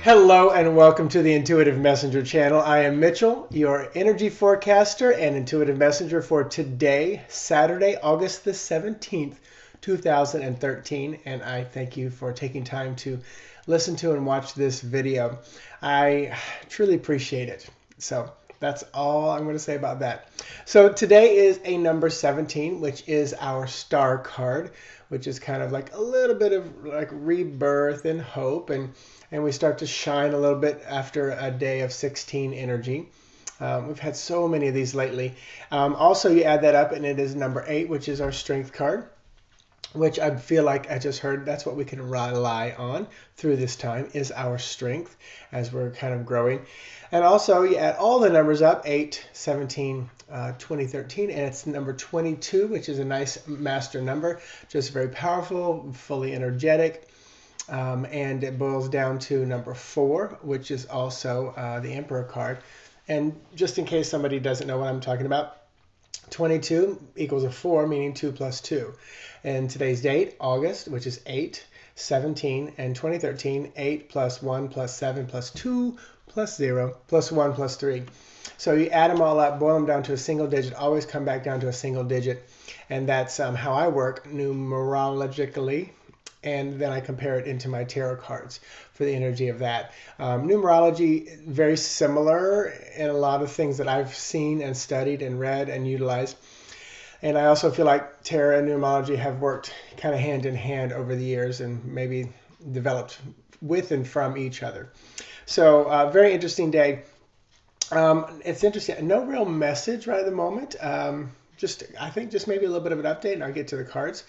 Hello and welcome to the Intuitive Messenger channel. I am Mitchell, your energy forecaster and intuitive messenger for today, Saturday, August the 17th, 2013. And I thank you for taking time to listen to and watch this video. I truly appreciate it. So that's all I'm going to say about that. So today is a number 17, which is our star card, which is kind of like a little bit of like rebirth and hope, and we start to shine a little bit after a day of 16 energy. We've had so many of these lately. Also, you add that up and it is number 8, which is our strength card, which I feel like I just heard that's what we can rely on through this time is our strength as we're kind of growing. And also you add all the numbers up, 8, 17, 20, 13, and it's number 22, which is a nice master number, just very powerful, fully energetic. And it boils down to number 4, which is also the Emperor card. And just in case somebody doesn't know what I'm talking about, 22 equals a 4, meaning 2 plus 2. And today's date, August, which is 8, 17, and 2013, 8 plus 1 plus 7 plus 2 plus 0 plus 1 plus 3. So you add them all up, boil them down to a single digit, always come back down to a single digit. And that's how I work numerologically. And then I compare it into my tarot cards for the energy of that. Numerology, very similar in a lot of things that I've seen and studied and read and utilized. And I also feel like tarot and numerology have worked kind of hand in hand over the years and maybe developed with and from each other. So very interesting day. It's interesting. No real message right at the moment. I think just maybe a little bit of an update, and I'll get to the cards.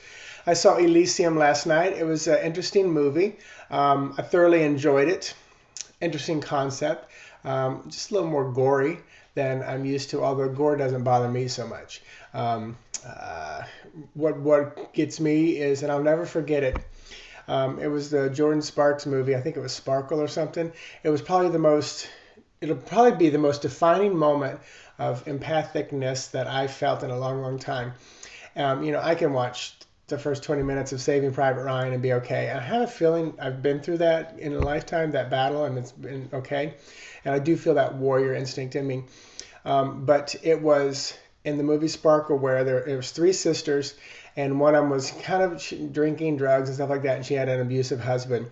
I saw Elysium last night. It was an interesting movie. I thoroughly enjoyed it. Interesting concept. Just a little more gory than I'm used to, although gore doesn't bother me so much. What gets me is, and I'll never forget it, it was the Jordan Sparks movie. I think it was Sparkle or something. It'll probably be the most defining moment of empathicness that I've felt in a long, long time. I can watch the first 20 minutes of Saving Private Ryan and be okay. And I have a feeling I've been through that in a lifetime, that battle, and it's been okay. And I do feel that warrior instinct in me. But it was in the movie Sparkle where there was 3 sisters, and one of them was kind of drinking drugs and stuff like that, and she had an abusive husband.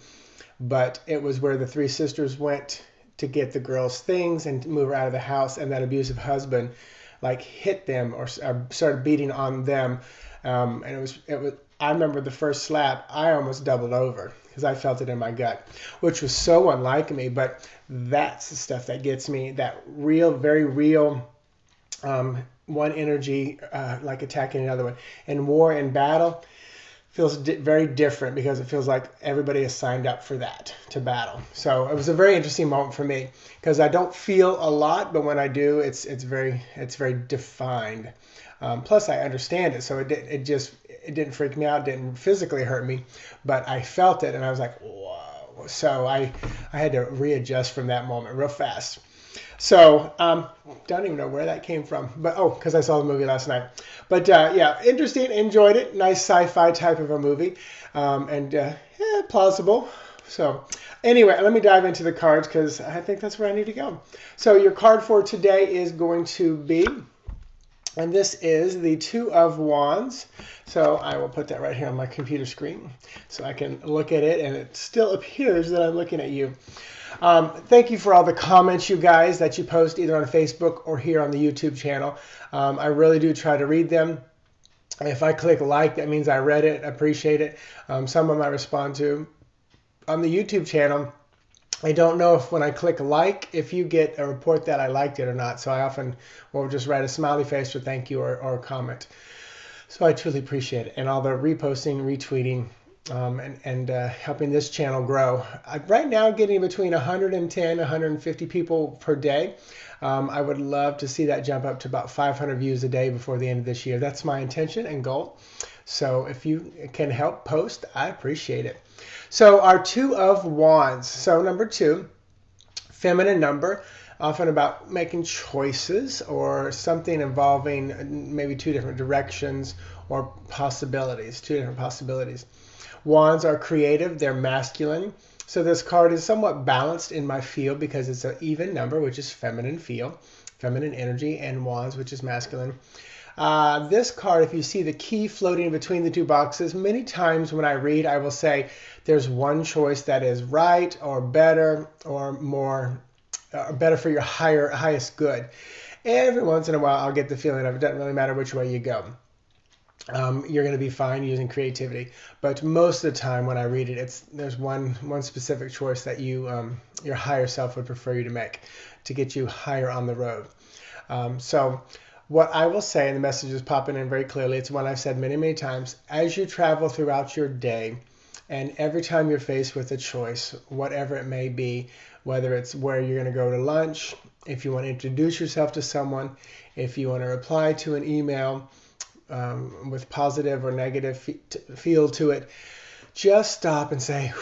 But it was where the 3 sisters went to get the girls' things and move her out of the house, and that abusive husband like hit them or started beating on them. And it was. I remember the first slap, I almost doubled over because I felt it in my gut, which was so unlike me. But that's the stuff that gets me. That real, very real, one energy like attacking another one. In war and battle, feels very different because it feels like everybody is signed up for that, to battle. So it was a very interesting moment for me because I don't feel a lot, but when I do, it's very defined. Plus, I understand it, so it didn't freak me out, didn't physically hurt me, but I felt it, and I was like, whoa. So I had to readjust from that moment real fast. So don't even know where that came from, but because I saw the movie last night. But yeah, interesting, enjoyed it. Nice sci-fi type of a movie, and plausible. So anyway, let me dive into the cards because I think that's where I need to go. So your card for today is going to be, and this is the 2 of Wands. So I will put that right here on my computer screen so I can look at it, and it still appears that I'm looking at you. Thank you for all the comments, you guys, that you post either on Facebook or here on the YouTube channel. I really do try to read them. If I click like, that means I read it, appreciate it. Some of them I respond to. On the YouTube channel, I don't know if when I click like, if you get a report that I liked it or not. So I often will just write a smiley face or thank you or a comment. So I truly appreciate it. And all the reposting, retweeting, and helping this channel grow. Right now, getting between 110, 150 people per day. I would love to see that jump up to about 500 views a day before the end of this year. That's my intention and goal. So if you can help post, I appreciate it. So our 2 of Wands. So number 2, feminine number, often about making choices or something involving maybe 2 different directions or possibilities, 2 different possibilities. Wands are creative, they're masculine, So this card is somewhat balanced in my field because it's an even number, which is feminine field, feminine energy, and wands, which is masculine. This card, if you see the key floating between the two boxes, many times when I read, I will say there's one choice that is right or better or more better for your highest good. Every once in a while, I'll get the feeling of it doesn't really matter which way you go. You're going to be fine using creativity. But most of the time when I read it, there's one specific choice that your higher self would prefer you to make to get you higher on the road. So what I will say, and the message is popping in very clearly, it's one I've said many, many times, as you travel throughout your day, and every time you're faced with a choice, whatever it may be, whether it's where you're going to go to lunch, if you want to introduce yourself to someone, if you want to reply to an email, with positive or negative feel to it, just stop and say,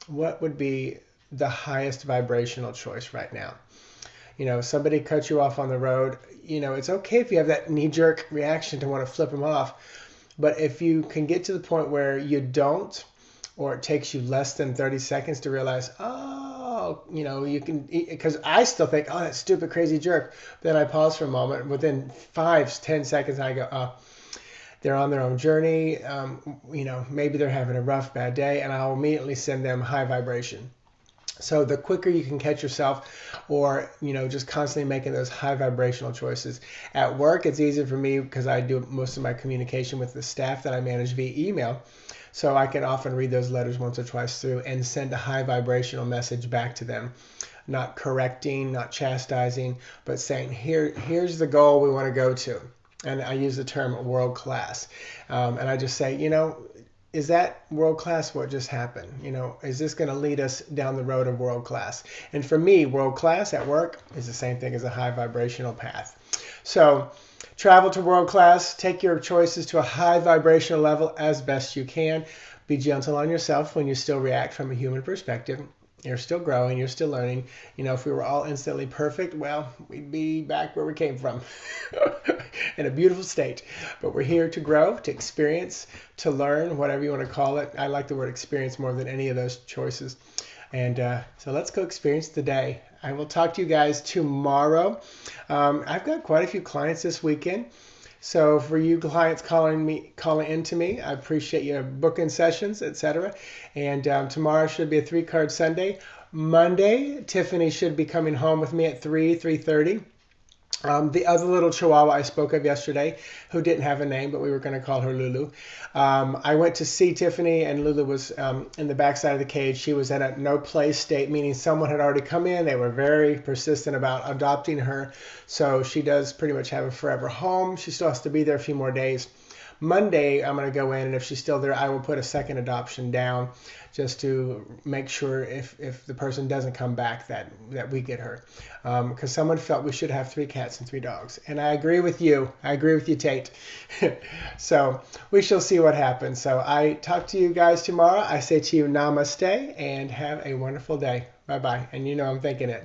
what would be the highest vibrational choice right now? Somebody cut you off on the road, it's okay if you have that knee-jerk reaction to want to flip them off. But if you can get to the point where you don't, or it takes you less than 30 seconds to realize, you can, because I still think, that stupid, crazy jerk. Then I pause for a moment. Within 5-10 seconds, I go, they're on their own journey. Maybe they're having a rough, bad day, and I'll immediately send them high vibration. So the quicker you can catch yourself, or just constantly making those high vibrational choices. At work, it's easier for me because I do most of my communication with the staff that I manage via email. So I can often read those letters once or twice through and send a high vibrational message back to them. Not correcting, not chastising, but saying, here's the goal we want to go to. And I use the term world class. And I just say, is that world class what just happened? Is this going to lead us down the road of world class? And for me, world class at work is the same thing as a high vibrational path. So travel to world class, take your choices to a high vibrational level as best you can. Be gentle on yourself when you still react from a human perspective. You're still growing, you're still learning. If we were all instantly perfect, well, we'd be back where we came from in a beautiful state. But we're here to grow, to experience, to learn, whatever you want to call it. I like the word experience more than any of those choices. And so let's go experience the day. I will talk to you guys tomorrow. I've got quite a few clients this weekend. So for you clients calling into me, I appreciate you booking sessions, etc. And tomorrow should be a 3-card Sunday. Monday, Tiffany should be coming home with me at 3:30. The other little chihuahua I spoke of yesterday, who didn't have a name, but we were going to call her Lulu. I went to see Tiffany, and Lulu was in the backside of the cage. She was in a no-play state, meaning someone had already come in. They were very persistent about adopting her, so she does pretty much have a forever home. She still has to be there a few more days. Monday, I'm going to go in, and if she's still there, I will put a second adoption down just to make sure if the person doesn't come back that we get her. Because someone felt we should have 3 cats and 3 dogs. And I agree with you. I agree with you, Tate. So we shall see what happens. So I talk to you guys tomorrow. I say to you, namaste, and have a wonderful day. Bye-bye. And I'm thinking it.